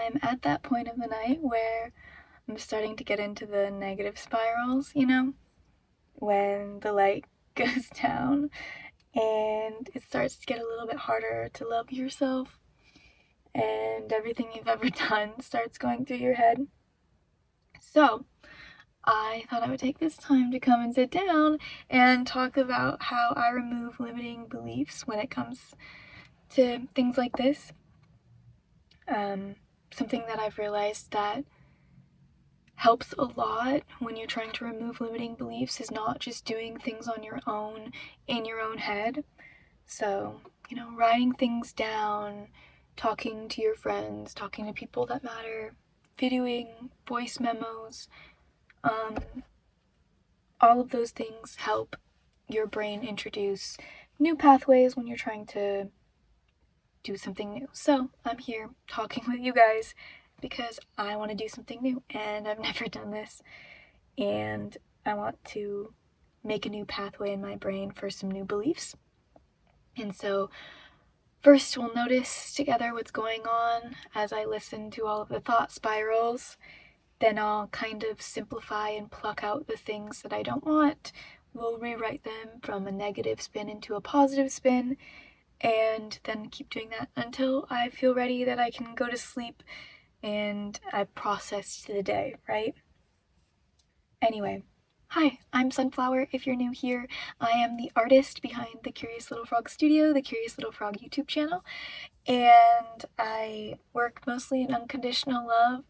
I'm at that point of the night where I'm starting to get into the negative spirals, you know, when the light goes down and it starts to get a little bit harder to love yourself and everything you've ever done starts going through your head. So, I thought I would take this time to come and sit down and talk about how I remove limiting beliefs when it comes to things like this. Something that I've realized that helps a lot when you're trying to remove limiting beliefs is not just doing things on your own, in your own head. So, writing things down, talking to your friends, talking to people that matter, videoing, voice memos, all of those things help your brain introduce new pathways when you're trying to do something new. So I'm here talking with you guys because I want to do something new and I've never done this, and I want to make a new pathway in my brain for some new beliefs. And so first we'll notice together what's going on as I listen to all of the thought spirals. Then I'll kind of simplify and pluck out the things that I don't want. We'll rewrite them from a negative spin into a positive spin, and then keep doing that until I feel ready that I can go to sleep and I've processed the day, right? Anyway, hi, I'm Sunflower. If you're new here, I am the artist behind the Curious Little Frog Studio, the Curious Little Frog YouTube channel, and I work mostly in unconditional love,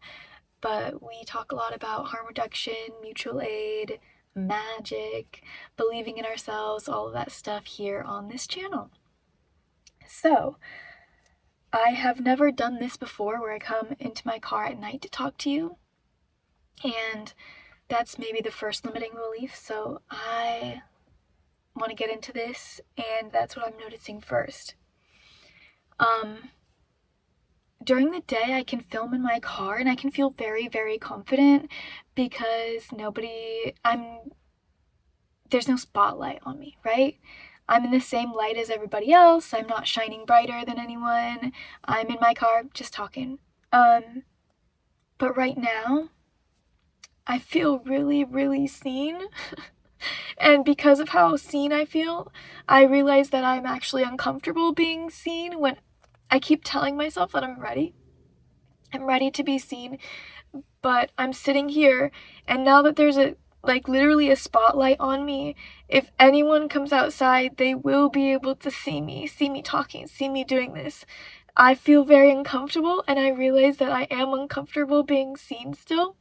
but we talk a lot about harm reduction, mutual aid, magic, believing in ourselves, all of that stuff here on this channel. So, I have never done this before where I come into my car at night to talk to you, and that's maybe the first limiting belief, so I want to get into this, and that's what I'm noticing first. During the day, I can film in my car and I can feel very, very confident because there's no spotlight on me, right? I'm in the same light as everybody else. I'm not shining brighter than anyone. I'm in my car just talking. But right now, I feel really, really seen. And because of how seen I feel, I realize that I'm actually uncomfortable being seen when I keep telling myself that I'm ready. I'm ready to be seen, but I'm sitting here, and now that there's literally a spotlight on me, if anyone comes outside, they will be able to see me talking, see me doing this. I feel very uncomfortable, and I realize that I am uncomfortable being seen still.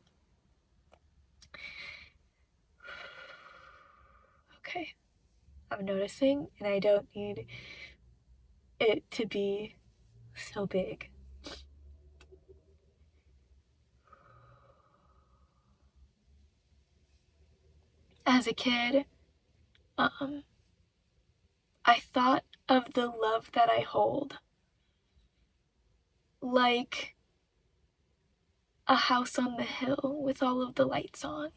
Okay, I'm noticing, and I don't need it to be so big. As a kid, I thought of the love that I hold like a house on the hill with all of the lights on.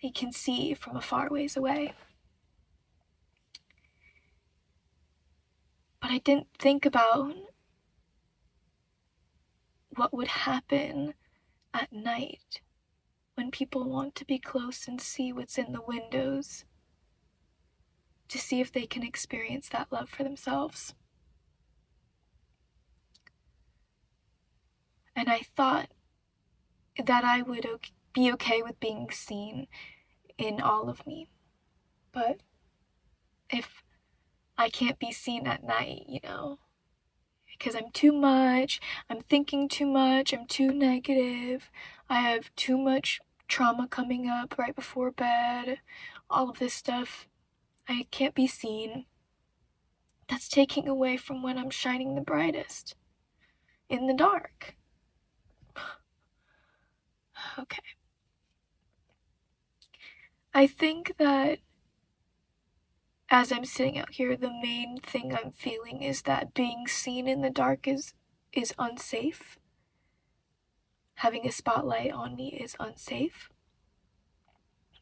You can see from a far ways away. But I didn't think about what would happen at night when people want to be close and see what's in the windows, to see if they can experience that love for themselves. And I thought that I would be okay with being seen in all of me. But if I can't be seen at night, because I'm too much, I'm thinking too much, I'm too negative, I have too much trauma coming up right before bed, all of this stuff, I can't be seen. That's taking away from when I'm shining the brightest, in the dark. Okay. I think that as I'm sitting out here, the main thing I'm feeling is that being seen in the dark is unsafe. Having a spotlight on me is unsafe.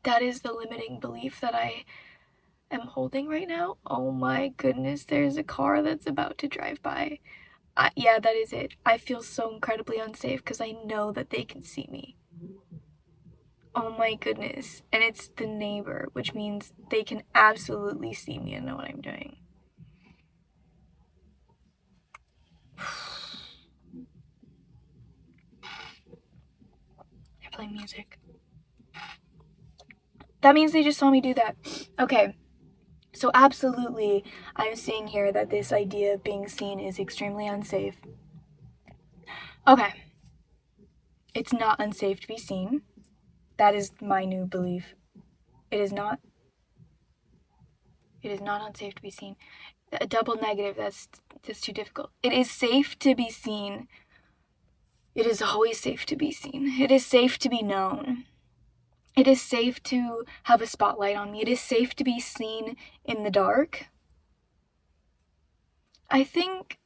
That is the limiting belief that I am holding right now. Oh my goodness, there's a car that's about to drive by. Yeah, that is it. I feel so incredibly unsafe because I know that they can see me. Oh my goodness. And it's the neighbor, which means they can absolutely see me and know what I'm doing. They're playing music. That means they just saw me do that. Okay. So absolutely, I'm seeing here that this idea of being seen is extremely unsafe. Okay. It's not unsafe to be seen. That is my new belief. It is not. It is not unsafe to be seen. A double negative, that's too difficult. It is safe to be seen. It is always safe to be seen. It is safe to be known. It is safe to have a spotlight on me. It is safe to be seen in the dark. I think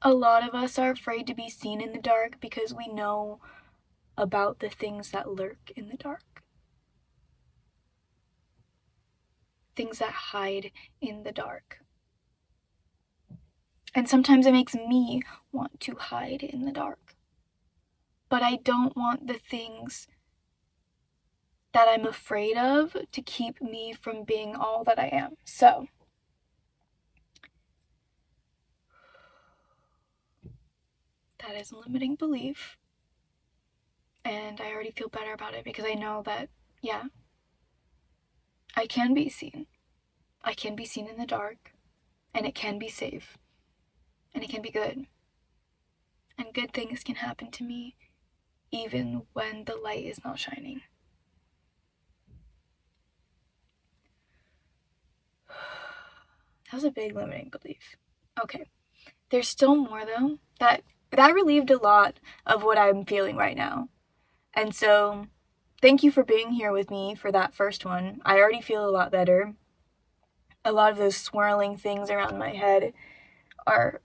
a lot of us are afraid to be seen in the dark because we know about the things that lurk in the dark. Things that hide in the dark. And sometimes it makes me want to hide in the dark. But I don't want the things that I'm afraid of to keep me from being all that I am. So, that is a limiting belief. And I already feel better about it because I know that, yeah, I can be seen. I can be seen in the dark, and it can be safe, and it can be good. And good things can happen to me even when the light is not shining. That was a big limiting belief. Okay. There's still more though. That relieved a lot of what I'm feeling right now. And so, thank you for being here with me for that first one. I already feel a lot better. A lot of those swirling things around my head are,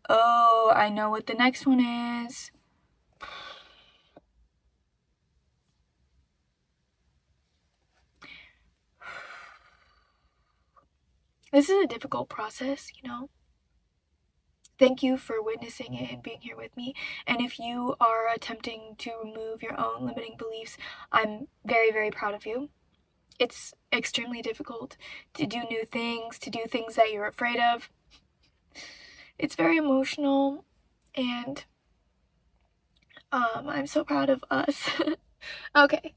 oh, I know what the next one is. This is a difficult process, you know. Thank you for witnessing it and being here with me. And if you are attempting to remove your own limiting beliefs, I'm very, very proud of you. It's extremely difficult to do new things, to do things that you're afraid of. It's very emotional, and I'm so proud of us. Okay.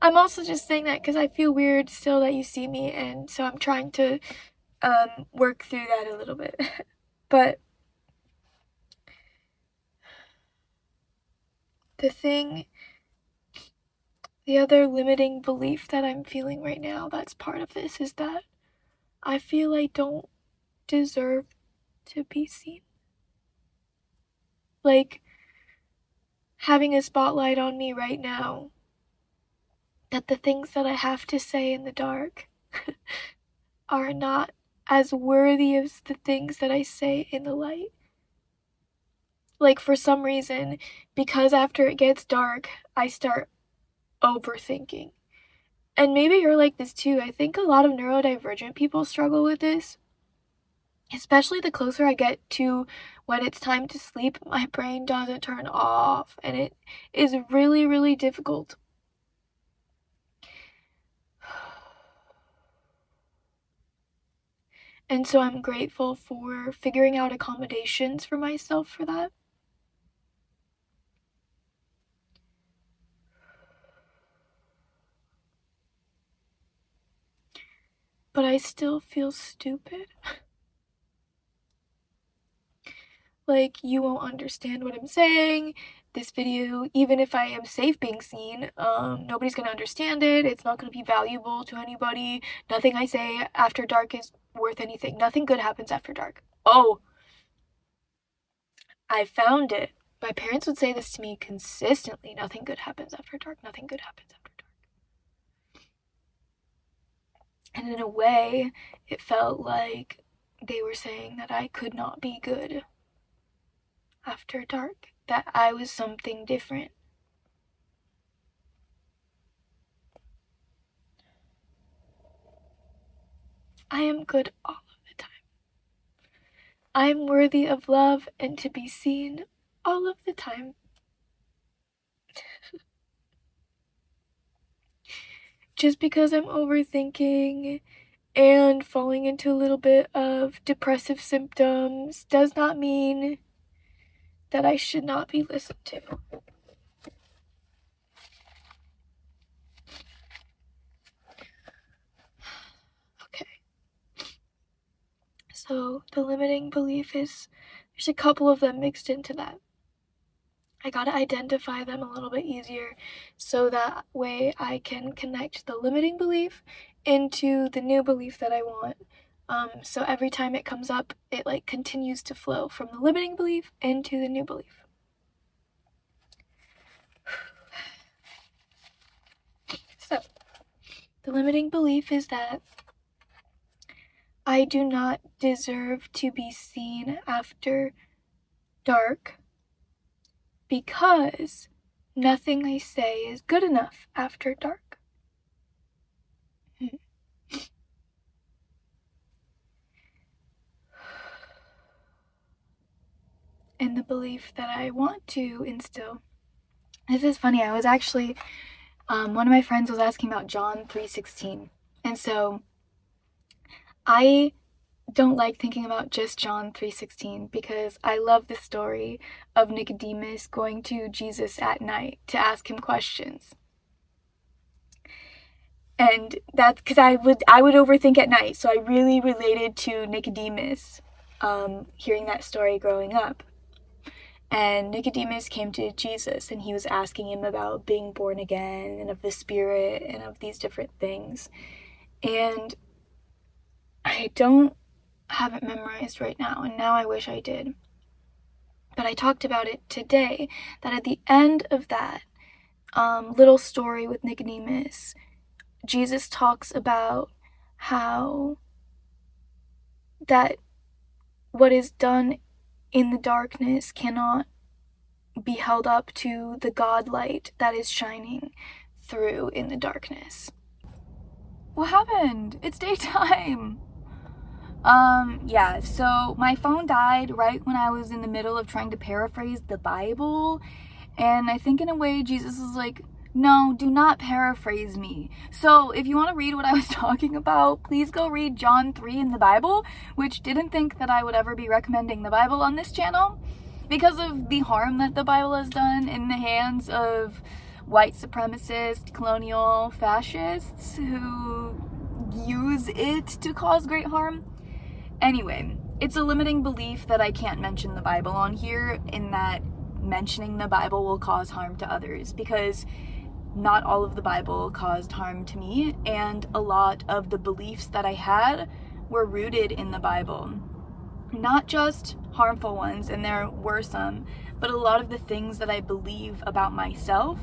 I'm also just saying that because I feel weird still that you see me, and so I'm trying to work through that a little bit. But the other limiting belief that I'm feeling right now that's part of this is that I feel I don't deserve to be seen. Like, having a spotlight on me right now, that the things that I have to say in the dark are not as worthy as the things that I say in the light. Like, for some reason, because after it gets dark, I start overthinking. And maybe you're like this too. I think a lot of neurodivergent people struggle with this. Especially the closer I get to when it's time to sleep, my brain doesn't turn off. And it is really, really difficult. And so I'm grateful for figuring out accommodations for myself for that. But I still feel stupid. Like, you won't understand what I'm saying. This video, even if I am safe being seen, nobody's gonna understand it. It's not gonna be valuable to anybody. Nothing I say after dark is worth anything. Nothing good happens after dark. Oh, I found it. My parents would say this to me consistently. Nothing good happens after dark. Nothing good happens after dark. And in a way, it felt like they were saying that I could not be good after dark, that I was something different. I am good all of the time. I'm worthy of love and to be seen all of the time. Just because I'm overthinking and falling into a little bit of depressive symptoms does not mean that I should not be listened to. Okay. So the limiting belief there's a couple of them mixed into that. I gotta identify them a little bit easier so that way I can connect the limiting belief into the new belief that I want. So every time it comes up, it like continues to flow from the limiting belief into the new belief. So the limiting belief is that I do not deserve to be seen after dark because nothing I say is good enough after dark. And the belief that I want to instill. This is funny. I was actually, one of my friends was asking about John 3:16. And so I don't like thinking about just John 3:16 because I love the story of Nicodemus going to Jesus at night to ask him questions. And that's because I would overthink at night, so I really related to Nicodemus hearing that story growing up. And Nicodemus came to Jesus and he was asking him about being born again and of the Spirit and of these different things. And I don't have it memorized right now, and now I wish I did. But I talked about it today, that at the end of that little story with Nicodemus, Jesus talks about how that what is done in the darkness cannot be held up to the God light that is shining through in the darkness. What happened? It's daytime. Yeah, so my phone died right when I was in the middle of trying to paraphrase the Bible, and I think in a way Jesus is like, no, do not paraphrase me. So if you want to read what I was talking about, please go read John 3 in the Bible, which didn't think that I would ever be recommending the Bible on this channel because of the harm that the Bible has done in the hands of white supremacist, colonial fascists who use it to cause great harm. Anyway, it's a limiting belief that I can't mention the Bible on here, in that mentioning the Bible will cause harm to others, because not all of the Bible caused harm to me, and a lot of the beliefs that I had were rooted in the Bible. Not just harmful ones, and there were some, but a lot of the things that I believe about myself,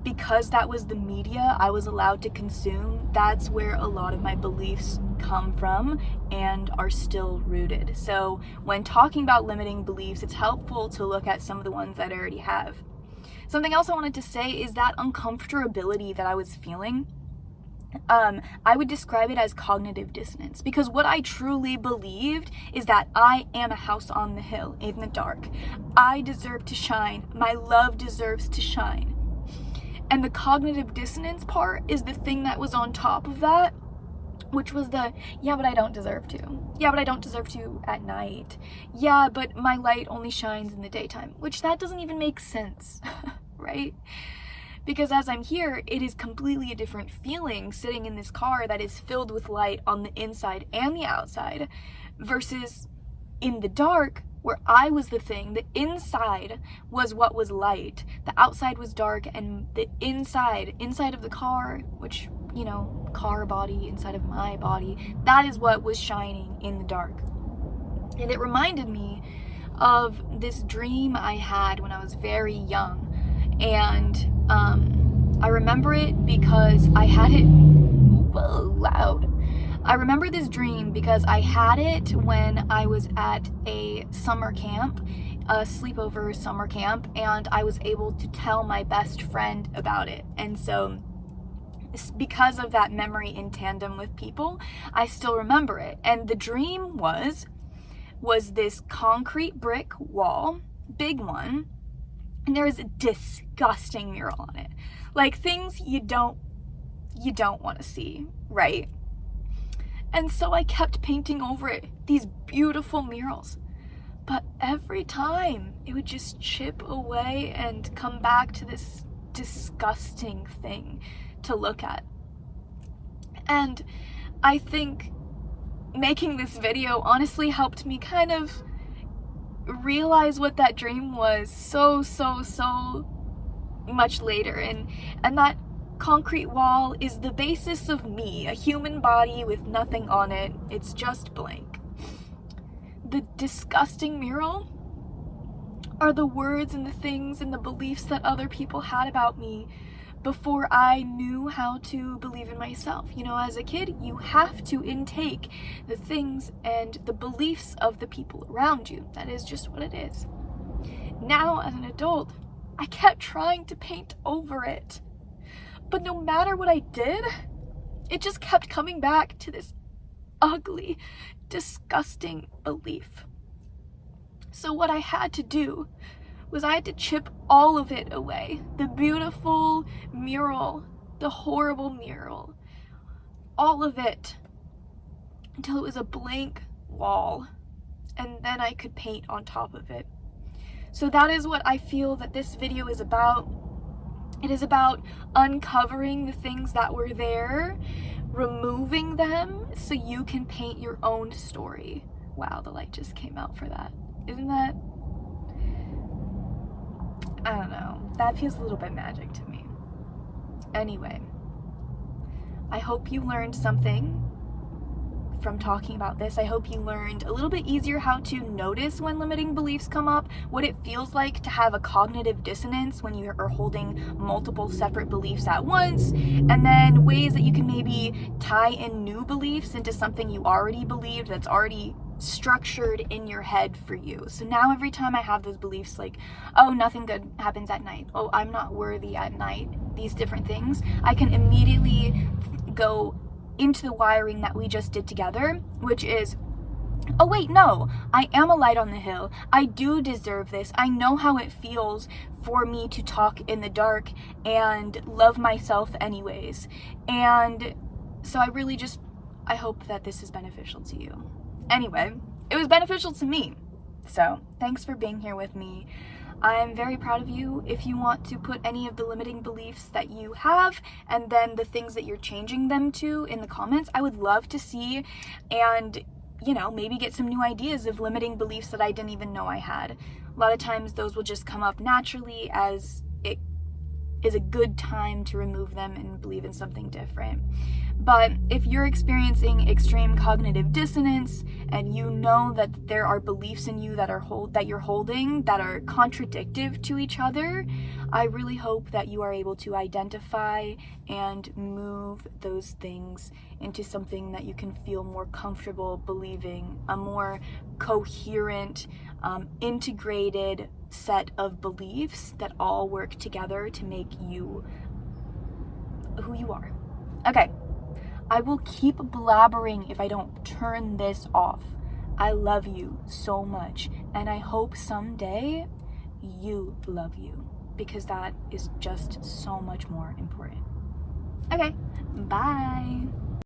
because that was the media I was allowed to consume, that's where a lot of my beliefs come from and are still rooted. So when talking about limiting beliefs, it's helpful to look at some of the ones that I already have. Something else I wanted to say is that uncomfortability that I was feeling, I would describe it as cognitive dissonance, because what I truly believed is that I am a house on the hill in the dark. I deserve to shine. My love deserves to shine. And the cognitive dissonance part is the thing that was on top of that, which was the, yeah, but I don't deserve to. Yeah, but I don't deserve to at night. Yeah, but my light only shines in the daytime, which that doesn't even make sense, right? Because as I'm here, it is completely a different feeling sitting in this car that is filled with light on the inside and the outside, versus in the dark, where I was the thing. The inside was what was light, the outside was dark, and the inside of the car, which, you know, car body inside of my body, that is what was shining in the dark. And it reminded me of this dream I had when I was very young, and I remember it because I had it, whoa, loud. I remember this dream because I had it when I was at a summer camp, a sleepover summer camp, and I was able to tell my best friend about it. And so because of that memory in tandem with people, I still remember it. And the dream was was this concrete brick wall, big one, and there was a disgusting mural on it. Like things you don't want to see, right? And so I kept painting over it, these beautiful murals. But every time it would just chip away and come back to this disgusting thing to look at. And I think making this video honestly helped me kind of realize what that dream was so much later. And that concrete wall is the basis of me, a human body with nothing on it. It's just blank. The disgusting mural are the words and the things and the beliefs that other people had about me before I knew how to believe in myself. You know, as a kid, you have to intake the things and the beliefs of the people around you. That is just what it is. Now, as an adult, I kept trying to paint over it. But no matter what I did, it just kept coming back to this ugly, disgusting belief. So what I had to do was I had to chip all of it away. The beautiful mural, the horrible mural, all of it, until it was a blank wall, and then I could paint on top of it. So that is what I feel that this video is about. It is about uncovering the things that were there, removing them so you can paint your own story. Wow, the light just came out for that. Isn't that? I don't know. That feels a little bit magic to me. Anyway, I hope you learned something from talking about this. I hope you learned a little bit easier how to notice when limiting beliefs come up, what it feels like to have a cognitive dissonance when you are holding multiple separate beliefs at once, and then ways that you can maybe tie in new beliefs into something you already believed that's already structured in your head for you. So now every time I have those beliefs like, oh, nothing good happens at night, oh, I'm not worthy at night, these different things, I can immediately go into the wiring that we just did together, which is, oh wait, no, I am a light on the hill. I do deserve this. I know how it feels for me to talk in the dark and love myself anyways. And so I hope that this is beneficial to you. Anyway, it was beneficial to me. So thanks for being here with me. I'm very proud of you. If you want to put any of the limiting beliefs that you have and then the things that you're changing them to in the comments, I would love to see, and you know, maybe get some new ideas of limiting beliefs that I didn't even know I had. A lot of times those will just come up naturally as it is a good time to remove them and believe in something different. But if you're experiencing extreme cognitive dissonance and you know that there are beliefs in you that you're holding that are contradictory to each other, I really hope that you are able to identify and move those things into something that you can feel more comfortable believing, a more coherent, integrated set of beliefs that all work together to make you who you are. Okay, I will keep blabbering if I don't turn this off. I love you so much, and I hope someday you love you, because that is just so much more important. Okay, bye.